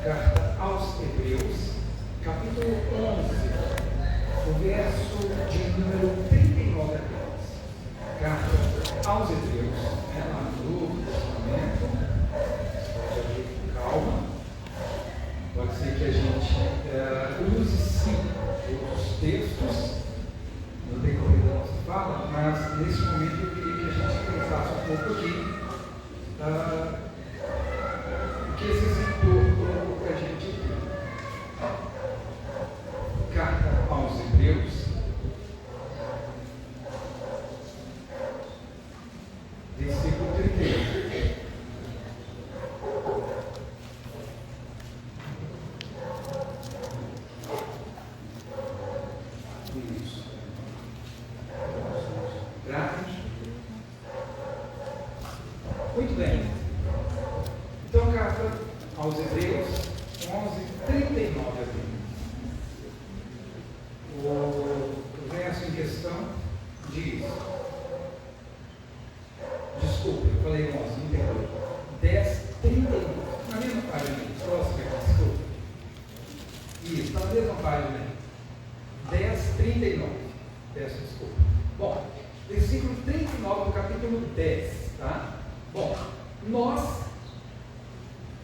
Carta aos Hebreus, capítulo 11, o verso de número 39 a 10. Carta aos Hebreus, lá no Novo Testamento, pode abrir com calma. Pode ser que a gente use sim outros textos no decorrer da nossa fala, mas nesse momento eu queria que a gente pensasse um pouco aqui o que esse escritor colocou para a gente aqui. Carta aos Hebreus, versículo 31. Isso. Graças. Muito bem. Então, carta aos Hebreus 11, 39 a 20. O verso em questão diz, desculpa, eu falei 11, não perdoe, 10, 39, na mesma página, próxima, desculpa. Isso, está na mesma página aí. 10, 39, peço desculpa. Bom, versículo 39 do capítulo 10, tá? Bom, nós,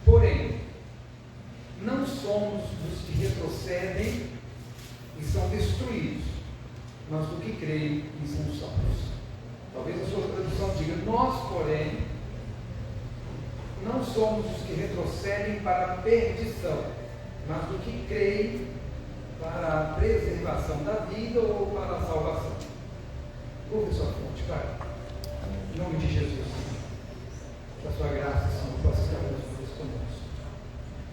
porém, não somos dos que retrocedem e são destruídos, mas do que creem e são salvos. Talvez a sua tradução diga, nós, porém, não somos os que retrocedem para a perdição, mas do que creem para a preservação da vida ou para a salvação. Ouve sua fonte, Pai. Em nome de Jesus, que a sua graça, Senhor, possa estar conosco.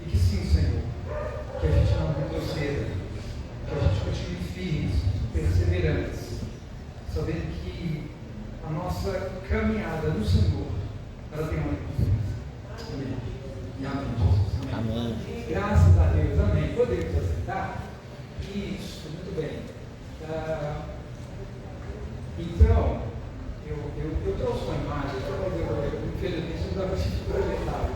E que sim, Senhor, que a gente não retroceda, que a gente continue firmes, perseverantes, sabendo que a nossa caminhada no Senhor, ela tem uma recompensa. Amém. E amém, Jesus. Amém. Amém. Graças a Deus. Amém. Podemos aceitar? Isso, muito bem. Então, eu trouxe uma imagem, infelizmente não dá para assistir projetado.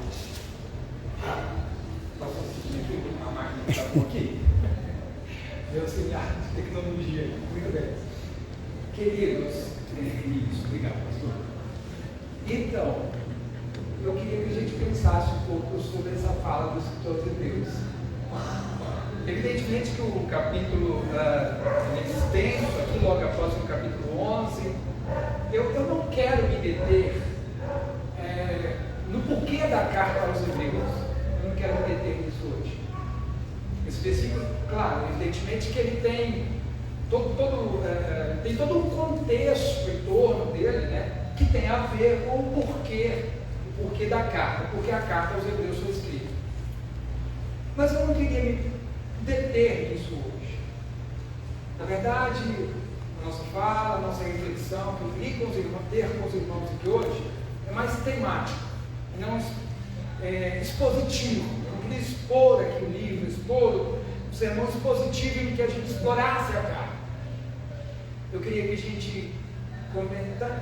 Posso assistir aqui com a máquina que está aqui? Meu auxiliar de tecnologia. Muito bem. Queridos, isso, obrigado, pastor. Então, eu queria que a gente pensasse um pouco sobre essa fala do escritor de Hebreus. Evidentemente que o capítulo é extenso, aqui logo após o capítulo 11, eu não quero me deter no porquê da carta aos Hebreus. Eu não quero me deter nisso hoje. Esse versículo, claro, evidentemente que ele tem todo um contexto em torno dele, né, que tem a ver com o porquê da carta, porque a carta aos Hebreus foi escrita. Mas eu não queria me deter nisso hoje. Na verdade, a nossa fala, a nossa reflexão, que eu queria ter com os irmãos aqui hoje, é mais temático, não expositivo. Eu não queria expor aqui o livro, expor o sermão expositivo em que a gente explorasse a carta. Eu queria que a gente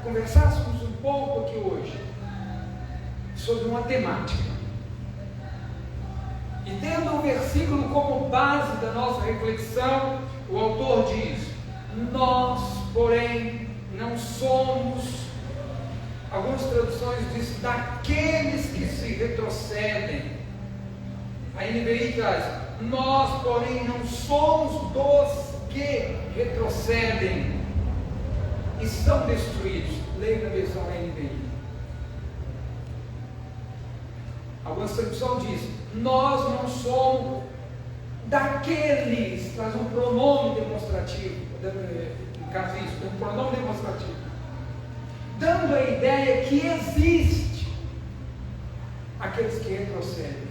conversássemos um pouco aqui hoje sobre uma temática. E tendo o versículo como base da nossa reflexão, o autor diz, nós, porém, não somos, algumas traduções dizem, daqueles que se retrocedem. A NBI traz, nós, porém, não somos dos que retrocedem e são destruídos. Leia na versão NBI. Algumas traduções dizem, nós não somos daqueles, traz um pronome demonstrativo, no caso isso, um pronome demonstrativo, dando a ideia que existe aqueles que retrocedem.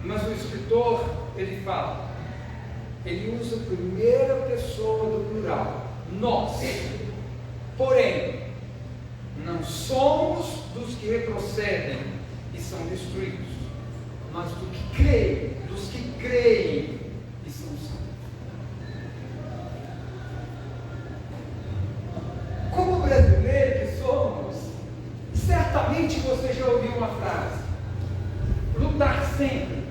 Mas o escritor, ele fala, ele usa a primeira pessoa do plural, nós, porém, não somos dos que retrocedem e são destruídos, mas dos que creem e são salvos. Como brasileiros que somos, certamente você já ouviu uma frase, sempre,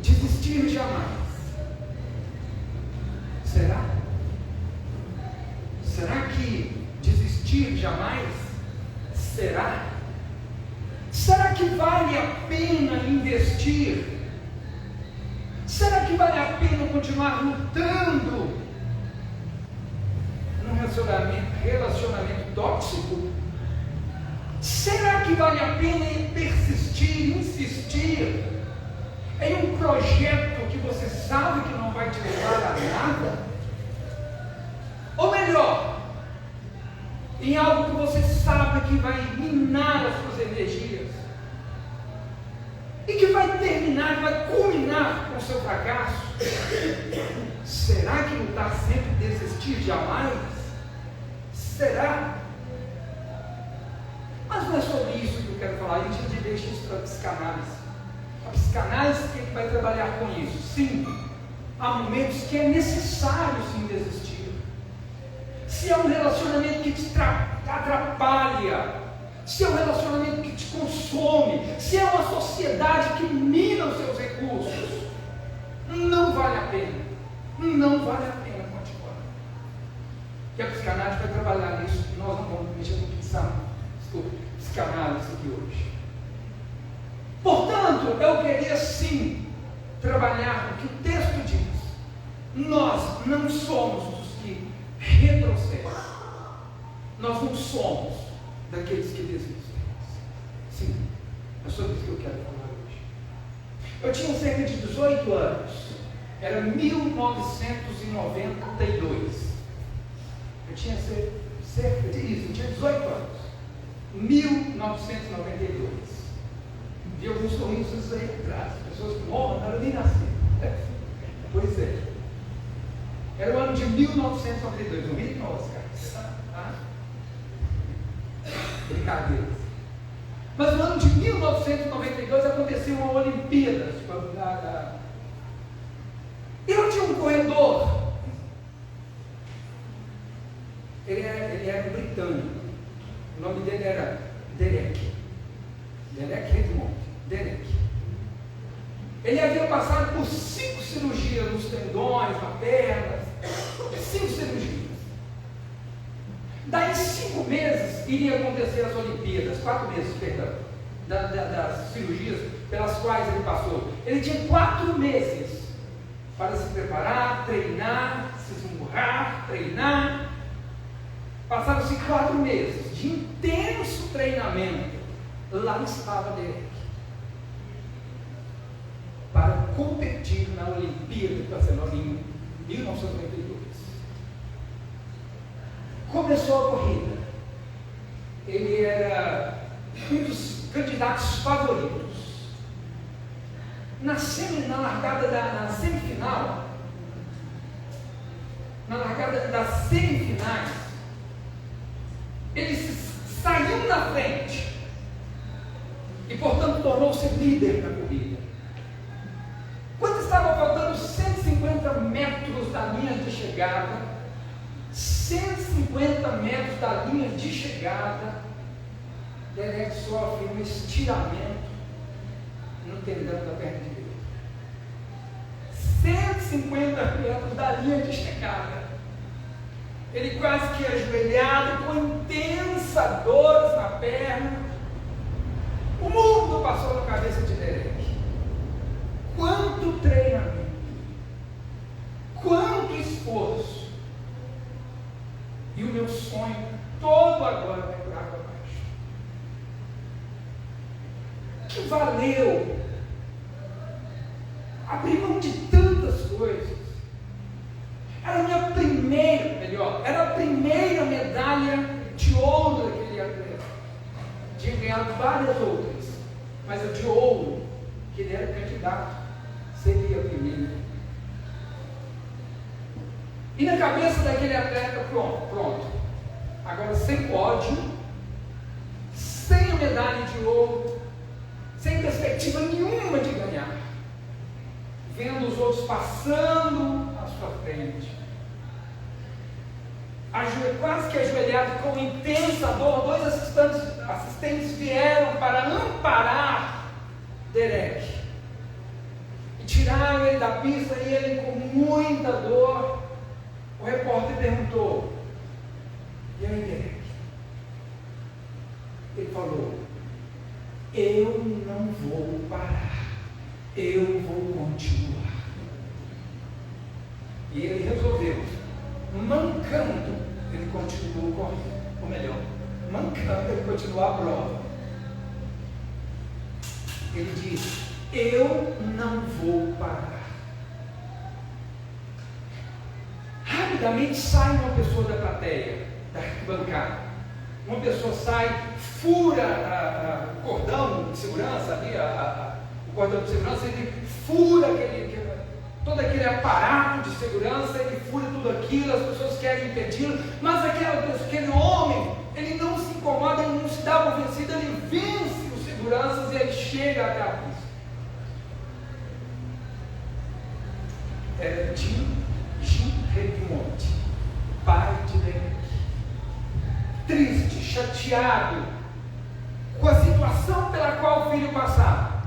desistir jamais. Será? Será que desistir jamais? Será? Será que vale a pena investir? Será que vale a pena continuar lutando num relacionamento tóxico? Será que vale a pena persistir, insistir em um projeto que você sabe que não vai te levar a nada? Ou melhor, em algo que você sabe que vai minar as suas energias e que vai terminar, vai culminar com o seu fracasso? Será que lutar sempre, desistir jamais? Será? Mas não é sobre isso que eu quero falar. A gente deixa isso para a psicanálise. A psicanálise que vai trabalhar com isso. Sim, há momentos que é necessário sim desistir. Se é um relacionamento que te atrapalha, se é um relacionamento que te consome, se é uma sociedade que mina os seus recursos, não vale a pena. Não vale a pena continuar. E a psicanálise vai trabalhar nisso. Nós não vamos mexer com psicanálise aqui hoje. Portanto, eu queria sim trabalhar o que o texto diz. Nós não somos os que retrocedem. Nós não somos daqueles que desistem. Sim, é sobre isso que eu quero falar hoje. Eu tinha cerca de 18 anos. Era 1992. Eu tinha cerca de isso, eu tinha 18 anos. 1992. Vi alguns sorrisos aí atrás, pessoas que morram, não eram nem nascidas. Pois é. Era o ano de 1992, eu ri não, Oscar. Tá? Brincadeira. Mas no ano de 1992 aconteceu uma Olimpíada. E eu tinha um corredor. Ele era britânico. O nome dele era Derek Redmond. Derek. Ele havia passado por 5 cirurgias nos tendões, na perna. 5 cirurgias. Daí 5 meses iria acontecer as Olimpíadas. 4 meses, perdão. Das cirurgias pelas quais ele passou. Ele tinha 4 meses para se preparar, treinar, se esmurrar, treinar. Passaram-se 4 meses de intenso treinamento. Lá estava Derek para competir na Olimpíada de Barcelona em 1992. Começou a corrida. Ele era um dos candidatos favoritos. Na largada na semifinal, na largada das semifinais, ele saiu na frente e, portanto, tornou-se líder na corrida. Quando estava faltando 150 metros da linha de chegada, 150 metros da linha de chegada, Derek sofre um estiramento no tendão da perna direita. 150 metros da linha de chegada. Ele quase que ajoelhado, com intensa dor na perna. O mundo passou na cabeça de Derek. Quanto treinamento, quanto esforço, e o meu sonho todo agora vai por água abaixo. Que valeu abrir mão de tantas coisas. Era a primeira medalha de ouro daquele atleta. Tinha ganhado várias outras, mas a de ouro, que ele era candidato, seria a primeira. E na cabeça daquele atleta, pronto. Agora sem pódio, sem a medalha de ouro, sem perspectiva nenhuma de ganhar, vendo os outros passando à sua frente, quase que ajoelhado com intensa dor. 2 assistentes vieram para amparar Derek. tiraram ele da pista e ele, com muita dor, o repórter perguntou: e aí, Derek? Ele falou: eu não vou parar, eu vou continuar. E ele resolveu, mancando, ele continuou correndo, ou melhor, mancando, ele continuou a prova. Ele disse: eu não vou parar. Rapidamente sai uma pessoa da plateia, da arquibancada. Uma pessoa sai, fura o cordão de segurança, ali, o cordão de segurança, ele fura todo aquele aparato de segurança, ele fura tudo aquilo, as pessoas querem impedi-lo, mas aquele homem, ele não se incomoda, ele não se dá por vencido, ele vence os seguranças e ele chega até a pista. Era Jim Redmond, pai de Derek. Triste, chateado com a situação pela qual o filho passava.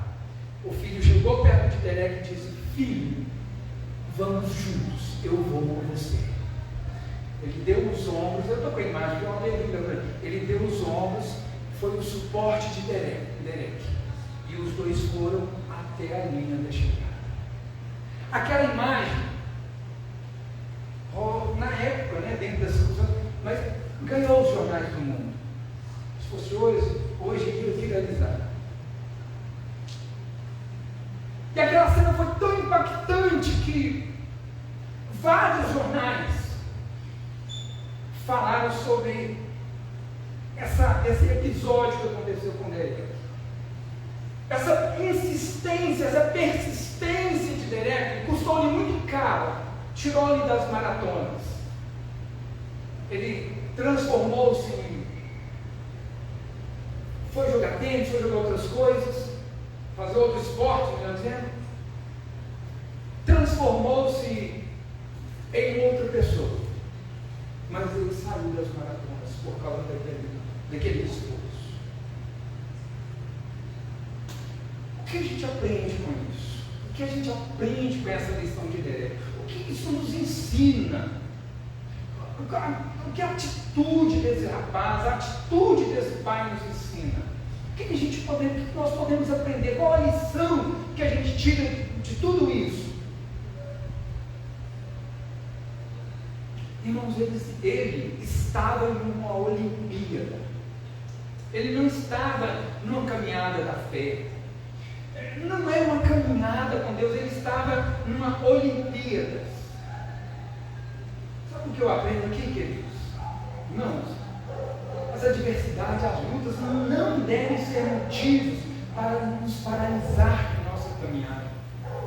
O filho chegou perto de Derek e disse: filho, vamos juntos, eu vou com você. Ele deu os ombros, eu estou com a imagem, ele deu os ombros, foi o suporte de Derek. E os dois foram até a linha da chegada. Aquela imagem, na época, dentro das coisas, mas ganhou os jornais do mundo. Se fosse hoje iria viralizar. E aquela cena foi tão impactante que vários jornais falaram sobre esse episódio que aconteceu com Derek. Essa insistência, essa persistência de Derek custou-lhe muito caro, tirou-lhe das maratonas. Ele transformou-se foi jogar tênis, foi jogar outras coisas, fazer outro esporte, melhor dizendo, transformou-se em outra pessoa, mas ele saiu das maratonas por causa daquele esforço. O que a gente aprende com isso? O que a gente aprende com essa lição de Derek? O que isso nos ensina? Que a atitude desse rapaz, a atitude desse pai nos ensina? O que nós podemos aprender? Qual a lição que a gente tira de tudo isso? Irmãos, ele estava em uma Olimpíada. Ele não estava numa caminhada da fé. Não é uma caminhada com Deus, ele estava numa Olimpíada. Sabe o que eu aprendo aqui, queridos? Irmãos, as adversidades, as lutas não devem ser motivos para nos paralisar na nossa caminhada.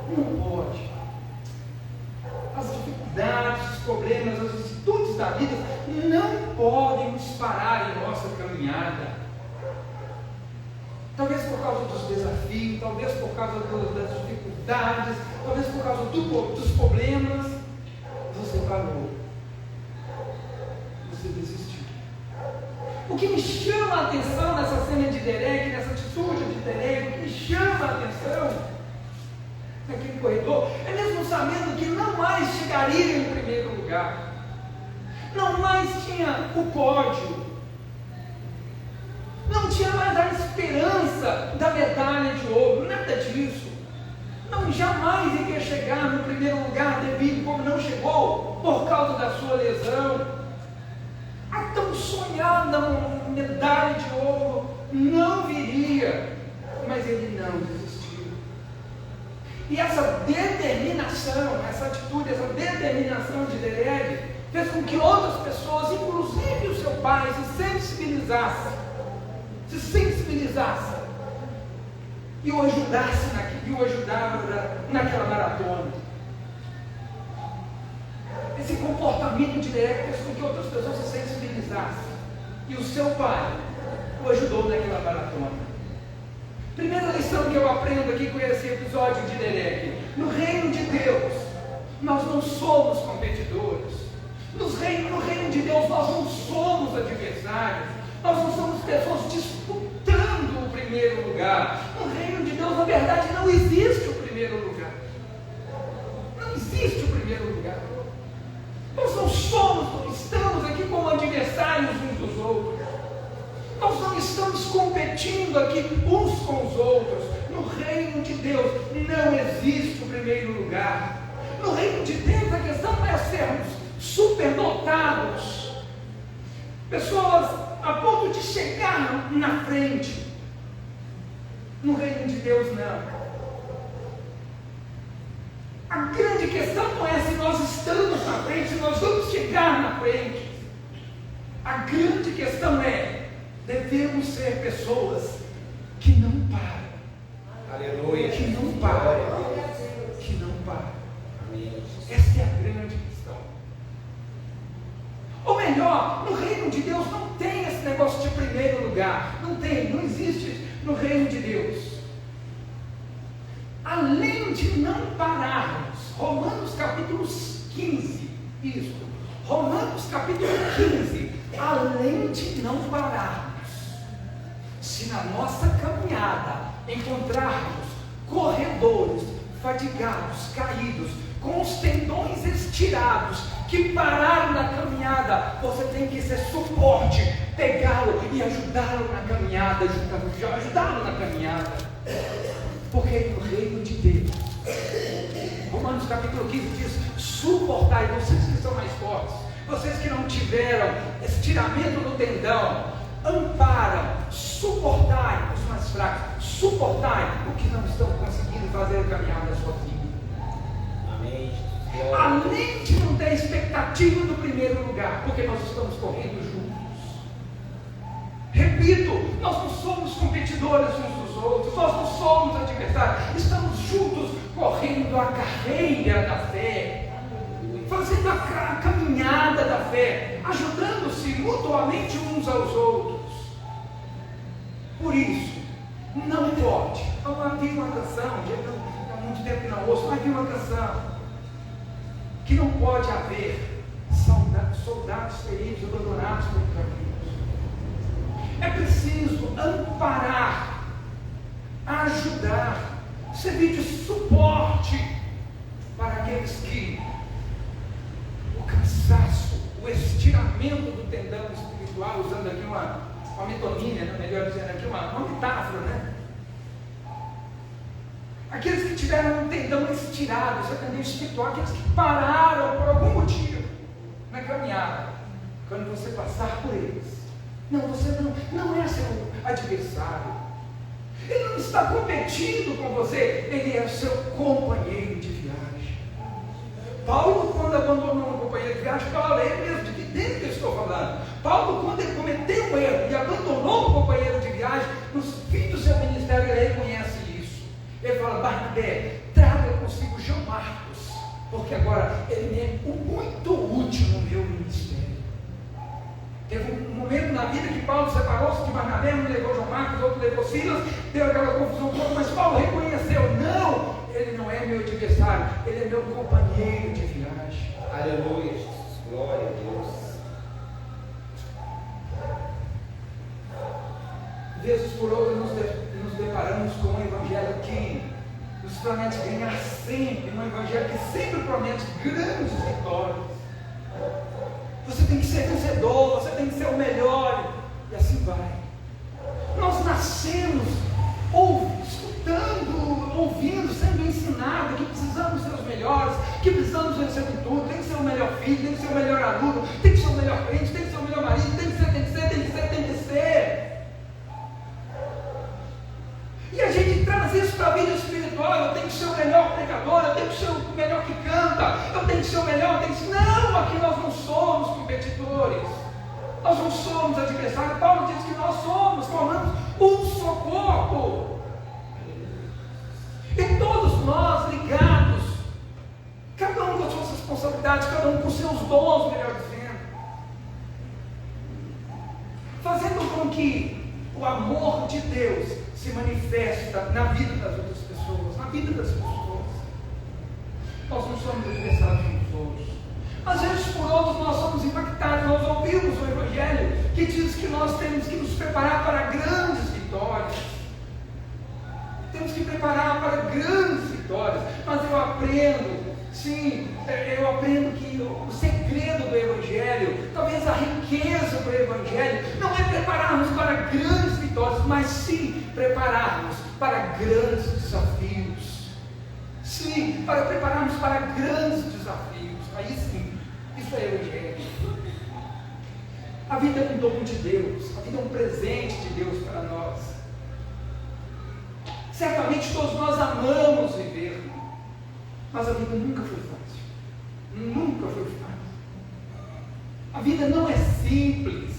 Não pode. As dificuldades, os problemas, as vicissitudes da vida não podem nos parar em nossa caminhada. Talvez por causa dos desafios, talvez por causa das dificuldades, talvez por causa dos problemas, você parou. Você desistiu. O que me chama a atenção nessa cena de Derek, nessa atitude de Derek, o que me chama a atenção naquele corredor, é mesmo sabendo que não mais chegaria em primeiro lugar, não mais tinha o pódio, não tinha mais a esperança da medalha de ouro, nada disso. Não, jamais iria chegar no primeiro lugar devido como não chegou por causa da sua lesão. A tão sonhada medalha de ouro não viria, mas ele não desistiu. E essa determinação, essa atitude, essa determinação de Derek fez com que outras pessoas, inclusive o seu pai, se sensibilizassem e o ajudava naquela maratona. Esse comportamento de Derek fez com que outras pessoas se sensibilizassem, e o seu pai o ajudou naquela maratona. Primeira lição que eu aprendo aqui com esse episódio de Derek: no reino de Deus nós não somos competidores. No reino de Deus nós não somos adversários. Nós não somos pessoas disputando o primeiro lugar. No reino de Deus, na verdade, não existe o primeiro lugar. estamos competindo aqui uns com os outros. No reino de Deus não existe o primeiro lugar. No reino de Deus a questão não é sermos superdotados, pessoas a ponto de chegar na frente. No reino de Deus não. A grande questão não é se nós estamos na frente, se nós vamos chegar na frente. A grande questão é: devemos ser pessoas que não param. Aleluia. Que não param. Que não param. Essa é a grande questão. Ou melhor, no reino de Deus não tem esse negócio de primeiro lugar. Não tem, não existe no reino de Deus. Além de não pararmos, Romanos capítulo 15, isso, Romanos capítulo 15, além de não pararmos, se na nossa caminhada encontrarmos corredores fadigados, caídos, com os tendões estirados, que pararam na caminhada, você tem que ser suporte, pegá-lo e ajudá-lo na caminhada, ajudá-lo na caminhada, porque no reino de Deus, Romanos capítulo 15 diz: suportai, vocês que são mais fortes, vocês que não tiveram estiramento no tendão, amparam, suportai os mais fracos, suportai o que não estão conseguindo fazer a caminhada sozinho. Amém. Além de não ter expectativa do primeiro lugar, porque nós estamos correndo juntos. Repito, nós não somos competidores uns dos outros, nós não somos adversários, estamos juntos correndo a carreira da fé, fazendo a caminhada da fé, ajudando-se mutuamente uns aos outros. Por isso, não pode. Havia uma canção, há muito tempo que não ouço, mas havia uma canção que não pode haver soldados feridos abandonados pelo caminho. É preciso amparar, ajudar, servir de suporte para aqueles que o cansaço, o estiramento do tendão espiritual, usando aqui uma metonímia, né? Melhor dizendo aqui, uma metáfora, né? Aqueles que tiveram um tendão estirado, seu tendão espiritual, aqueles que pararam por algum motivo na caminhada, quando você passar por eles, não, você não é seu adversário, ele não está competindo com você, ele é seu companheiro de viagem. Paulo, quando abandonou um companheiro de viagem, Paulo é mesmo de que dentro que eu estou falando. Paulo, quando ele cometeu um erro e abandonou um companheiro de viagem, no fim do seu ministério, ele reconhece isso. Ele fala: Barnabé, traga consigo João Marcos, porque agora ele é muito útil no meu ministério. Teve um momento na vida que Paulo separou-se de Barnabé, um levou João Marcos, outro levou Silas, deu aquela confusão toda, mas Paulo reconheceu: não, ele não é meu adversário, ele é meu companheiro de viagem. Aleluia, glória a Deus. Vezes por outras nos deparamos com um evangelho que nos promete ganhar sempre, um evangelho que sempre promete grandes vitórias. Você tem que ser vencedor, você tem que ser o melhor, e assim vai. Nós nascemos escutando, ouvindo, sendo ensinado que precisamos ser os melhores, que precisamos vencer em tudo, tem que ser o melhor filho, tem que ser o melhor aluno, tem que ser o melhor crente, tem que ser o melhor marido, tem que ser. E a gente traz isso para a vida espiritual: eu tenho que ser o melhor pregador, eu tenho que ser o melhor que canta, eu tenho que ser o melhor, eu tenho que ser... Não, aqui nós não somos competidores, nós não somos adversários. Paulo diz que nós formamos um só corpo, e todos nós ligados, cada um com as suas responsabilidades, cada um com os seus dons, melhor dizendo, fazendo com que o amor de Deus se manifesta na vida das outras pessoas, na vida das pessoas. Nós não somos adversários uns dos outros. Às vezes, por outros, nós somos impactados. Nós ouvimos o Evangelho que diz que nós temos que nos preparar para grandes vitórias. Temos que preparar para grandes vitórias. Mas eu aprendo, sim, eu aprendo que o segredo do Evangelho, talvez a riqueza do Evangelho, não é prepararmos para grandes vitórias, vitórias, mas se prepararmos para grandes desafios. Sim, para prepararmos para grandes desafios. Aí sim, isso é evangelho. A vida é um dom de Deus, a vida é um presente de Deus para nós. Certamente todos nós amamos viver, mas a vida nunca foi fácil. Nunca foi fácil. A vida não é simples.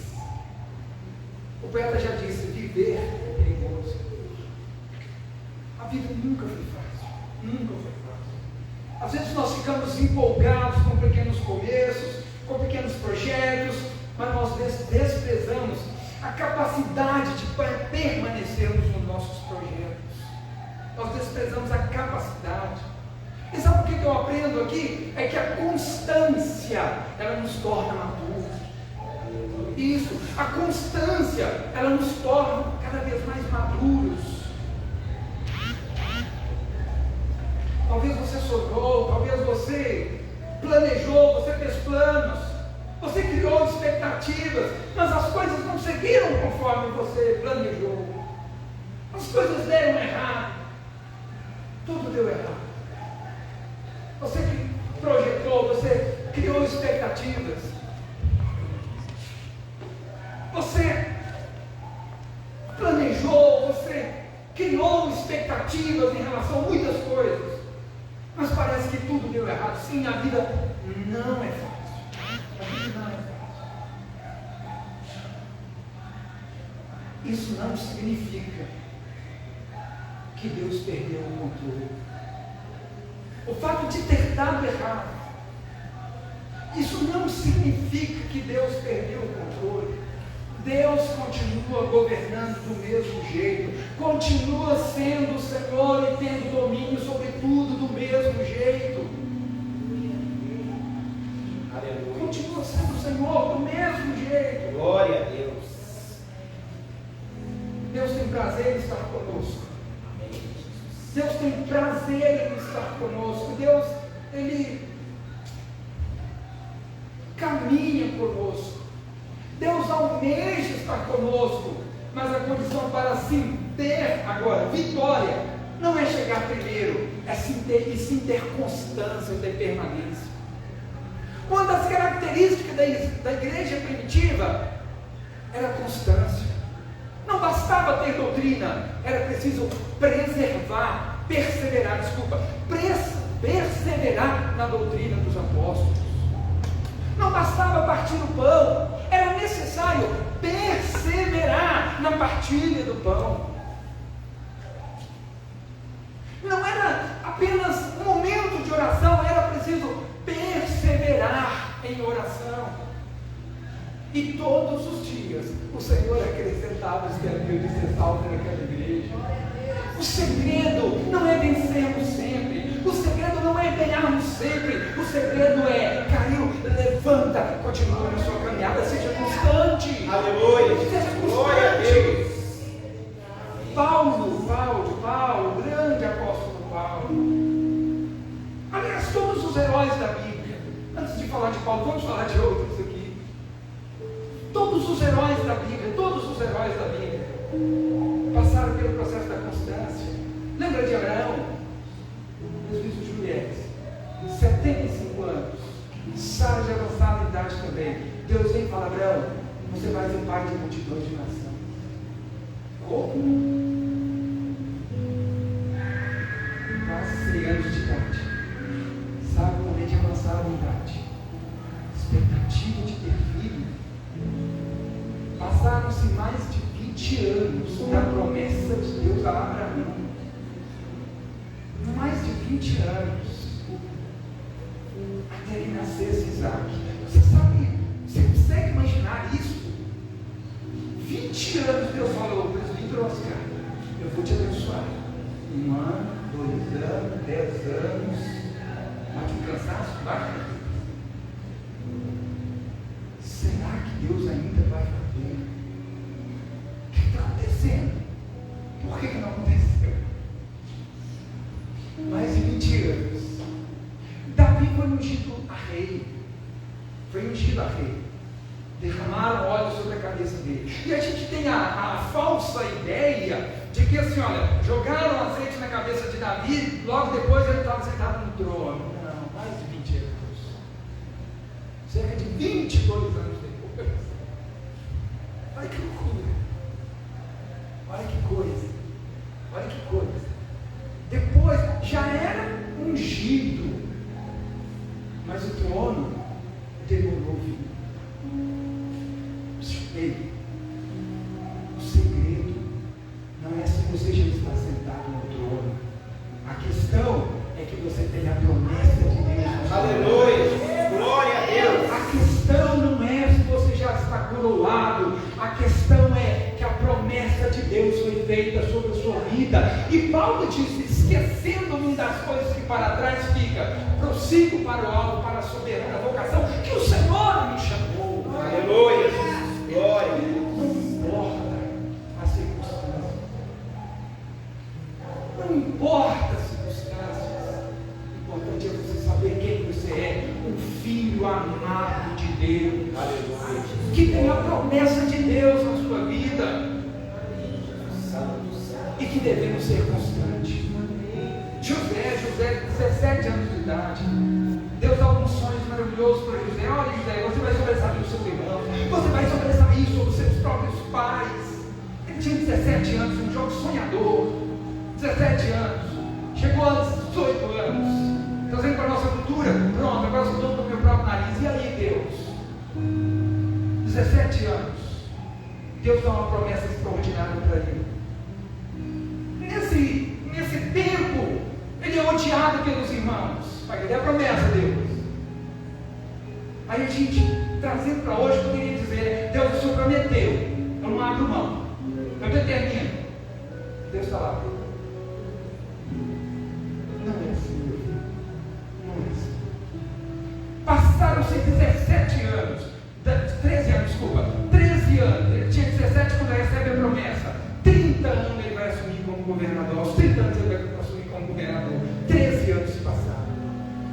O poeta já disse, viver é perigoso. A vida nunca foi fácil. Nunca foi fácil. Às vezes nós ficamos empolgados com pequenos começos, com pequenos projetos, mas nós desprezamos a capacidade de permanecermos nos nossos projetos. Nós desprezamos a capacidade. E sabe o que eu aprendo aqui? É que a constância, ela nos torna maduros. Isso, a constância, ela nos torna cada vez mais maduros. Talvez você sonhou, talvez você planejou, você fez planos, você criou expectativas, mas as coisas não seguiram conforme você planejou. As coisas deram errado. Tudo deu errado. Você projetou, você criou expectativas. Você planejou, você criou expectativas em relação a muitas coisas. Mas parece que tudo deu errado. Sim, a vida não é fácil. A vida não é fácil. Isso não significa que Deus perdeu o controle. O fato de ter dado errado, isso não significa que Deus perdeu o controle. Deus continua governando do mesmo jeito, continua sendo o Senhor e tendo domínio sobre tudo do mesmo jeito. Aleluia. Continua sendo o Senhor do mesmo jeito. Glória a Deus. Deus tem prazer em estar conosco. Deus tem prazer em estar conosco. Deus, Ele caminha conosco. Deus almeja estar conosco, mas a condição para sim ter agora vitória não é chegar primeiro, é sim ter constância, ter permanência. Uma das características da igreja primitiva era a constância. Não bastava ter doutrina, era preciso perseverar na doutrina dos apóstolos. Não bastava partir o pão, era necessário perseverar na partilha do pão. Não era apenas um momento de oração, era preciso perseverar em oração. E todos os dias o Senhor acrescentava os termos de ser salvo naquela igreja. O segredo não é vencermos sempre. O segredo não é ganharmos sempre. O segredo é, caiu, levanta, continua na sua caminhada, seja constante. Aleluia. Seja Glória a Deus. Paulo, grande apóstolo Paulo. Aliás, todos os heróis da Bíblia. Antes de falar de Paulo, vamos falar de outros aqui. Todos os heróis da Bíblia passaram pelo processo da constância. Lembra de Abraão? Meus filhos Juliette, 75 anos, Sara de avançada idade também. Deus vem e fala: Abraão, você vai ser pai de multidões de nação. Como? Quase 100 anos de idade. Sara também de avançada idade. Expectativa de ter filho. Passaram-se mais de 20 anos da promessa de Deus a Abraão. Mais de 20 anos até ele nascesse Isaac. Você sabe, você consegue imaginar isso? 20 anos Deus falou: presbítero Oscar, eu vou te abençoar. 1 ano, 2 anos, 10 anos. Mas que cansaço, vai. Será que Deus ainda vai fazer? O que está acontecendo? Por que não aconteceu? Mais de 20 anos. Davi foi ungido a rei. Derramaram óleo sobre a cabeça dele. E a gente tem a falsa ideia de que assim, olha, jogaram azeite na cabeça de Davi, logo depois ele estava sentado no trono. Não, mais de 20 anos. Cerca de 22 anos depois. Olha que loucura. Olha que coisa. Olha que coisa. Depois já era ungido. Mas o trono demorou vir. Ei, o segredo não é se você já está sentado no trono. A questão é que você tem a promessa de Deus. Aleluia! Glória a Deus! A questão não é se você já está coroado. A questão é que a promessa de Deus foi feita sobre a sua vida. E Paulo disse, esquecendo-me das coisas que para trás fica, prossigo para o alvo, para a soberana vocação que o Senhor me chamou. Aleluia! Glória! Não importa as circunstâncias. Não importa as circunstâncias. O importante é você saber quem você é. Um filho amado de Deus. Aleluia! Que tem a promessa de Deus na sua vida. E que devemos ser constantes. José, 17 anos de idade. Deus dá alguns sonhos maravilhosos para José. Olha, José, você vai sobressair o seu irmão. Você vai sobressair sobre os seus próprios pais. Ele tinha 17 anos, um jovem sonhador. 17 anos. Chegou aos 18 anos. Trazendo para a nossa cultura. Pronto, agora eu estou no meu próprio nariz. E aí, Deus? 17 anos. Deus dá uma promessa extraordinária para ele. Nesse tempo, ele é odiado pelos irmãos. Vai ter a promessa, Deus. Aí a gente, trazendo para hoje, poderia dizer: Deus, o Senhor prometeu, eu não abro mão, eu determino. Deus está lá. Não é assim, meu filho. Não é assim. Passaram-se 17 anos, 13 anos, desculpa, 13 anos. Ele tinha 17 quando recebe a promessa. 30 anos ele vai assumir como governador. Aos 30 anos ele vai assumir como governador. 13 anos se passaram.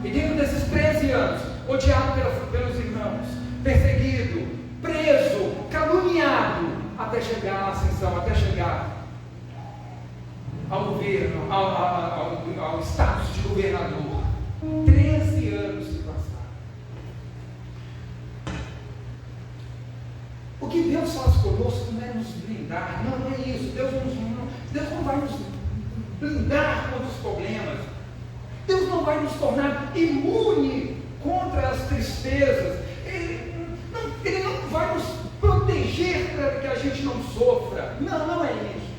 E dentro desses 13 anos, odiado pelos irmãos, perseguido, preso, caluniado, até chegar à ascensão, até chegar ao governo, ao status de governador. 13 anos se passaram. O que Deus faz conosco não é nos blindar, não é isso. Deus não vai nos blindar contra os problemas. Deus não vai nos tornar imune contra as tristezas. Ele não vai nos proteger para que a gente não sofra. Não é isso.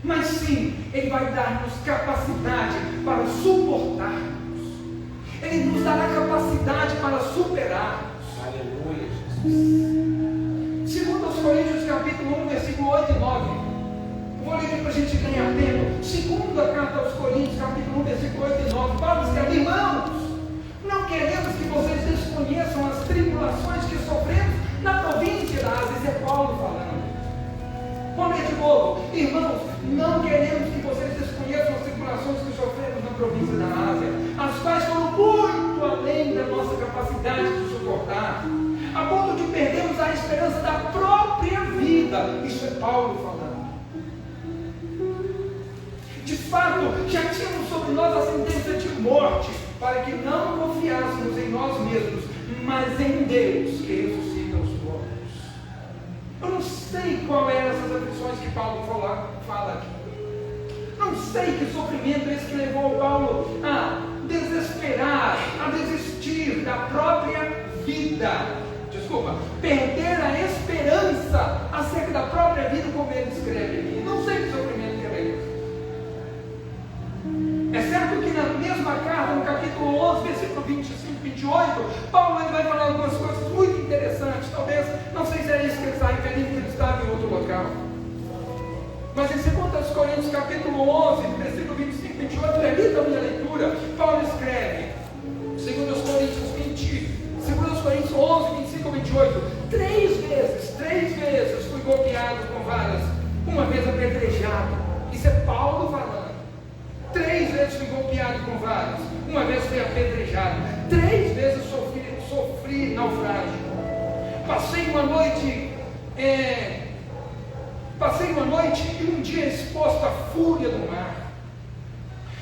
Mas sim, Ele vai dar-nos capacidade para suportarmos. Ele nos dará capacidade para superarmos. Aleluia, Jesus. Segundo aos Coríntios, capítulo 1, versículo 8 e 9. Vou ler aqui para a gente ganhar tempo. Segundo a carta aos Coríntios, capítulo 1, versículo 8 e 9. Paulo escreve: irmãos, não queremos que vocês desconheçam as tribulações que sofremos na província da Ásia. Isso é Paulo falando. Vamos ler de novo. Irmãos, não queremos que vocês desconheçam as tribulações que sofremos na província da Ásia, as quais foram muito além da nossa capacidade de suportar, a ponto de perdermos a esperança da própria vida. Isso é Paulo falando. De fato, já tínhamos sobre nós a sentença de morte, para que não confiássemos em nós mesmos, mas em Deus que ressuscita os mortos. Eu não sei qual eram essas aflições que Paulo fala aqui. Não sei que sofrimento é esse que levou Paulo a desesperar, a desistir da própria vida. Desculpa, perder a esperança acerca da própria vida, como ele escreve aqui. Não sei que sofrimento que era esse. É certo que na mesma carta, no capítulo 11, versículo 25 e 28, Paulo vai falar algumas coisas muito interessantes. Talvez, não sei se é isso que ele está referindo, que ele estava em outro local. Mas em 2 Coríntios, capítulo 11, versículo 25 e 28, repita a minha leitura. Paulo escreve, 2 Coríntios 11, 25 e 28, três vezes fui golpeado com varas, uma vez apedrejado. Isso é Paulo falando. 3 vezes fui golpeado com varas, uma vez fui apedrejado, 3 vezes sofri naufrágio. Passei uma noite e um dia exposto à fúria do mar.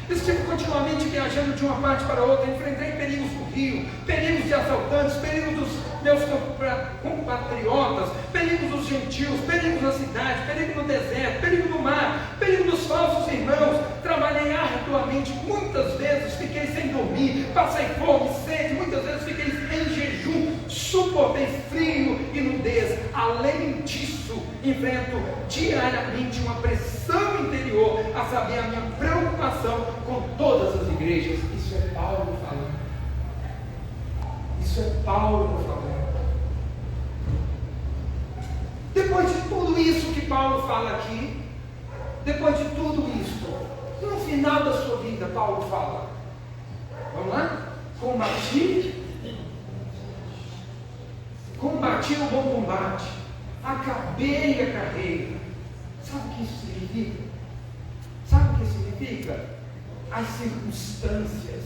Estive continuamente viajando de uma parte para outra, enfrentei perigos do rio, perigos de assaltantes, perigos dos meus compatriotas, perigos dos gentios, perigos na cidade, perigo no deserto, perigo no mar, perigo dos falsos irmãos. Trabalhei arduamente, muitas vezes fiquei sem dormir, passei fome, sede, muitas vezes fiquei em jejum, suportei frio e nudez. Além disso, enfrento diariamente uma pressão interior, a saber, a minha preocupação com todas as igrejas. Isso é Paulo falando. Isso é Paulo falando. Depois de tudo isso que Paulo fala aqui, depois de tudo isso, no final da sua vida, Paulo fala, vamos lá? Combati o bom combate, acabei a carreira. Sabe o que isso significa? Sabe o que significa? As circunstâncias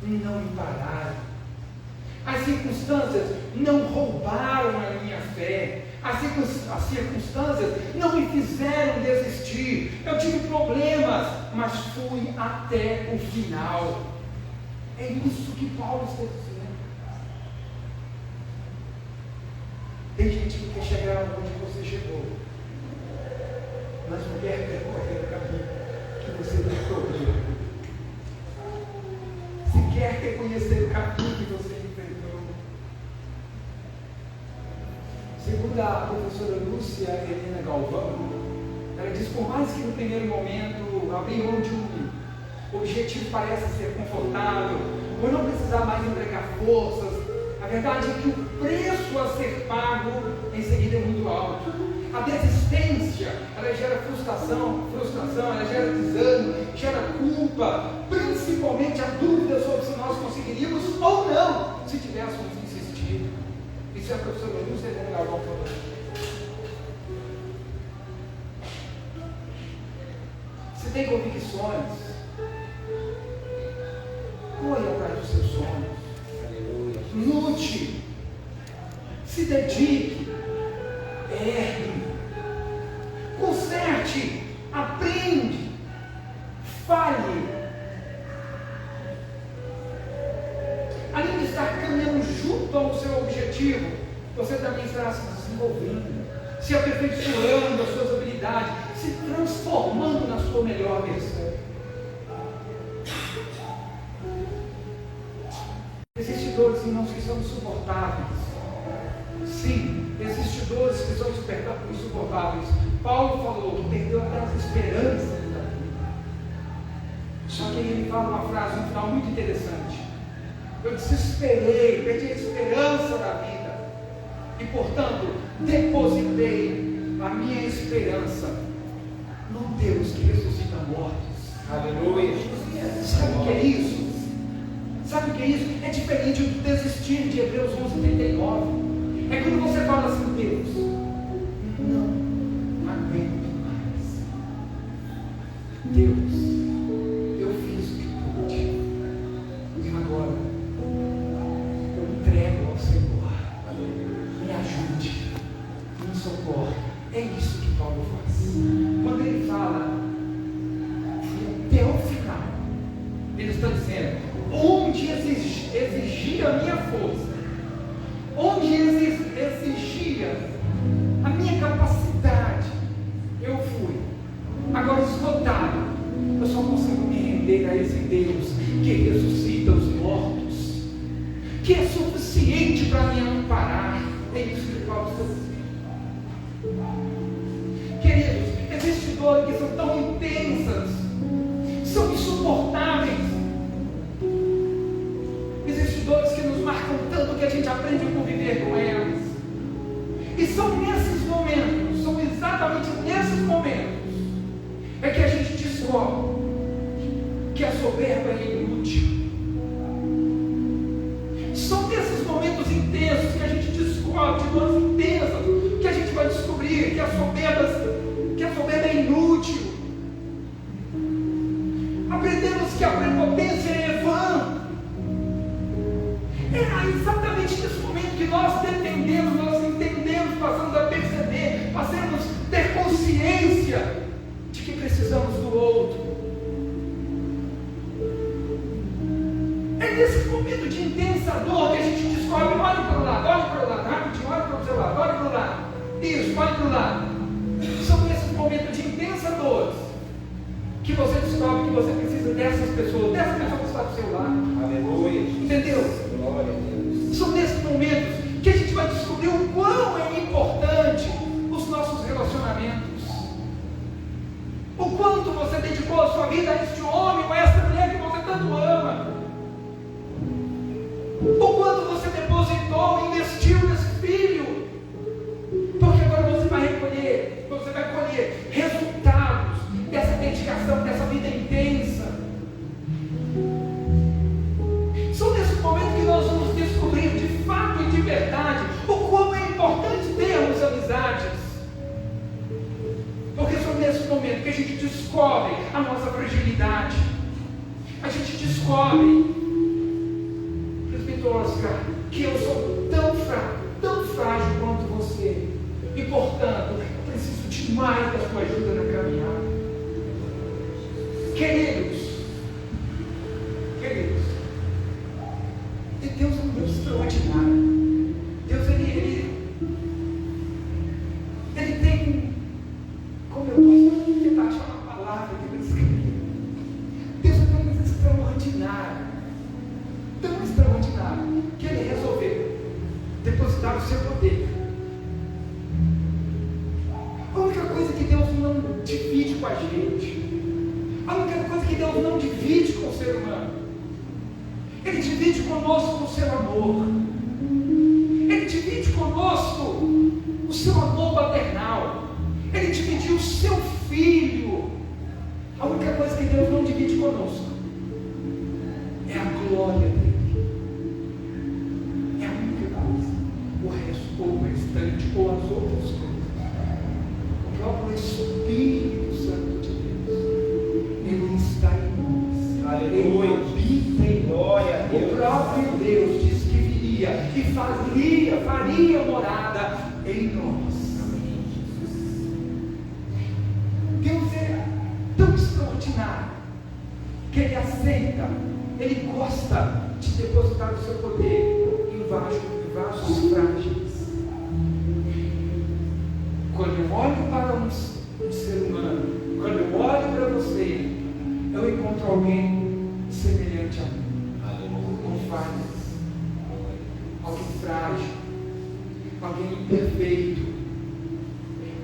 não me pararam. As circunstâncias não roubaram a minha fé. As circunstâncias não me fizeram desistir. Eu tive problemas, mas fui até o final. É isso que Paulo está dizendo. Tem gente que quer chegar onde você chegou, mas não quer percorrer o caminho que você percorreu. Se quer reconhecer o caminho que você enfrentou. Segundo a professora Lúcia Helena Galvão, ela diz: por mais que no primeiro momento abrir mão de um objetivo pareça ser confortável, ou não precisar mais entregar forças, a verdade é que o preço a ser pago em seguida é muito alto. A desistência, ela gera frustração, ela gera desânimo, gera culpa, principalmente a dúvida sobre se nós conseguiríamos ou não, se tivéssemos insistido. Isso é a professora Lúcia Helena Galvão falando. Se tem convicções, corre atrás dos seus sonhos. Lute, se dedique, ergue, conserte, aprende, fale. Além de estar caminhando junto ao seu objetivo, você também estará se desenvolvendo, se aperfeiçoando as suas habilidades, se transformando na sua melhor versão. Existem dores, irmãos, que são insuportáveis. Sim, existem dores que são insuportáveis. Paulo falou que perdeu até as esperanças da vida. Só que ele fala uma frase no final muito interessante. Eu desesperei, perdi a esperança da vida. E, portanto, depositei a minha esperança no Deus que ressuscita mortos. Aleluia. Sabe o que é isso? Sabe o que é isso? É diferente do desistir de Hebreus 11:39. É quando você fala assim: Deus, não aguento mais. Deus, eu fiz o que pude. E agora eu entrego ao Senhor. Me ajude, me socorre. É isso que Paulo faz. Quando ele fala até o final, ele está dizendo: onde exigia a minha força, onde exigia a minha capacidade, eu fui. Agora, esgotado, eu só consigo me render a esse Deus que ressuscita os mortos, que é suficiente para me amparar. É isso que Paulo está dizendo. Queridos, existem dores que são tão intensas, são insuportáveis. Existem dores que nos marcam tanto que a gente aprende a conviver com elas. E são nesses momentos, são exatamente nesses momentos, é que a gente descobre que a soberba é inútil. São nesses momentos intensos que a gente descobre, de dores intensas, que a gente vai descobrir que a soberba é inútil. Aprendemos que a prepotência é vã. É exatamente nesse momento que nós entendemos passamos a perceber, passemos a ter consciência de que precisamos do outro. É nesse momento de intensa dor que a gente descobre, olha para o lado, rapidinho, olha para o seu lado, olha para o lado. Isso, olha para o lado. São nesses momentos de intensa dor que você descobre que você precisa dessas pessoas que está do seu lado. Aleluia. Entendeu? Glória a Deus. São nesses momentos que a gente vai descobrir o quão é importante os nossos relacionamentos. O quanto você dedicou a sua vida a este homem ou a esta mulher que você tanto ama. O quanto você depositou, investiu nesse filho. Porque agora você vai colher resultados dessa dedicação, dessa vida intensa. São nesses momentos que nós vamos descobrir de fato e de verdade o quão é importante termos amizades. Porque são nesses momentos que a gente descobre a nossa fragilidade. A gente descobre, Presbítero Oscar, que eu sou tão fraco, tão frágil quanto você. E portanto, eu preciso demais da sua ajuda na caminhada. Queridos, Deus é um Deus extraordinário. Deus, Ele tem, como eu posso tentar achar uma palavra que Ele escreveu. Deus é um Deus tão extraordinário, que Ele resolveu depositar o seu poder. A única coisa que Deus não divide com a gente, a única coisa que Deus não divide com o ser humano, Ele divide conosco o seu amor. Ele divide conosco o seu amor paternal. Ele dividiu o seu filho. A única coisa que Deus não divide conosco é a glória dele. É a única coisa. O resto, ou o restante, ou as outras coisas. O próprio Espírito Santo de Deus, Ele está em nós. Aleluia. Ele habita em nós. Glória a Deus. O próprio Deus disse que viria e faria morada em nós. Deus é tão extraordinário que Ele aceita, Ele gosta de depositar o seu poder em vasos frágeis. Quando eu olho para um ser humano, quando eu olho para você, eu encontro alguém semelhante a mim. Com falhas, alguém frágil, alguém imperfeito.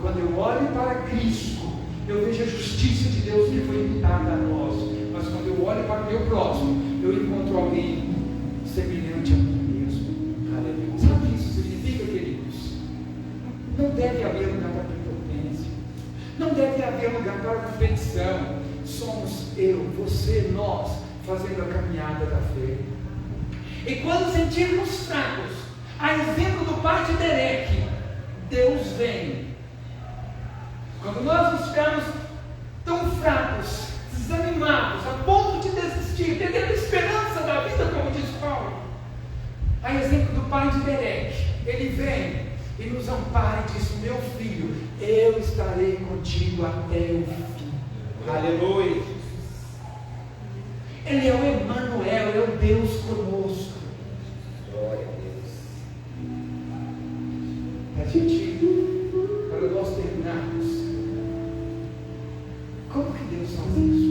Quando eu olho para Cristo, eu vejo a justiça de Deus que foi imputada a nós. Mas quando eu olho para o meu próximo, eu encontro alguém semelhante a mim mesmo. Aleluia. Sabe o que isso significa, queridos? Não deve haver lugar para prepotência, não deve haver lugar para competição. Somos eu, você, nós, fazendo a caminhada da fé. E quando sentirmos fracos, a exemplo do pai de Derek, Deus vem. Quando nós nos ficarmos tão fracos, desanimados, a ponto de desistir, perdendo a esperança da vida, como diz Paulo, a exemplo do pai de Derek, ele vem e nos ampara e diz: meu filho, eu estarei contigo até o fim. Aleluia. Ele é o Emmanuel, é o Deus conosco. Glória a Deus. A gente, para nós terminarmos, como que Deus faz isso?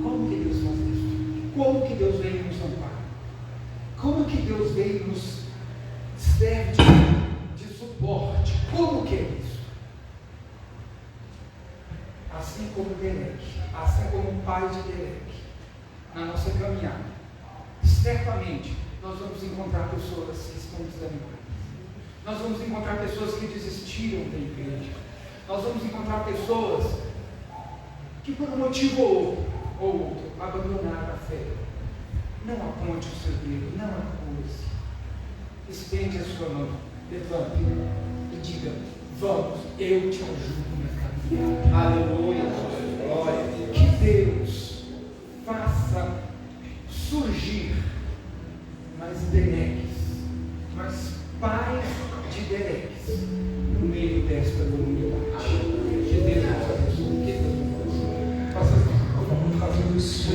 Como que Deus faz isso? Como que Deus veio nos amparar? Como que Deus veio nos serve de suporte? Como que é isso? Assim como Derek, assim como o pai de Derek, na nossa caminhada, certamente nós vamos encontrar pessoas que estão desanimadas. Nós vamos encontrar pessoas que desistiram da igreja. Nós vamos encontrar pessoas que por um motivo ou outro abandonaram a fé. Não aponte o seu dedo, não acuse. Estende a sua mão, levante e diga: vamos, eu te ajudo na caminhada. Aleluia. Glória a Deus. Que Deus faça surgir mais Dereques, mais pais Tiberex, no meio desta comunidade. Que Deus nos abençoe. Que Deus nos abençoe. Faça assim, vamos fazer isso.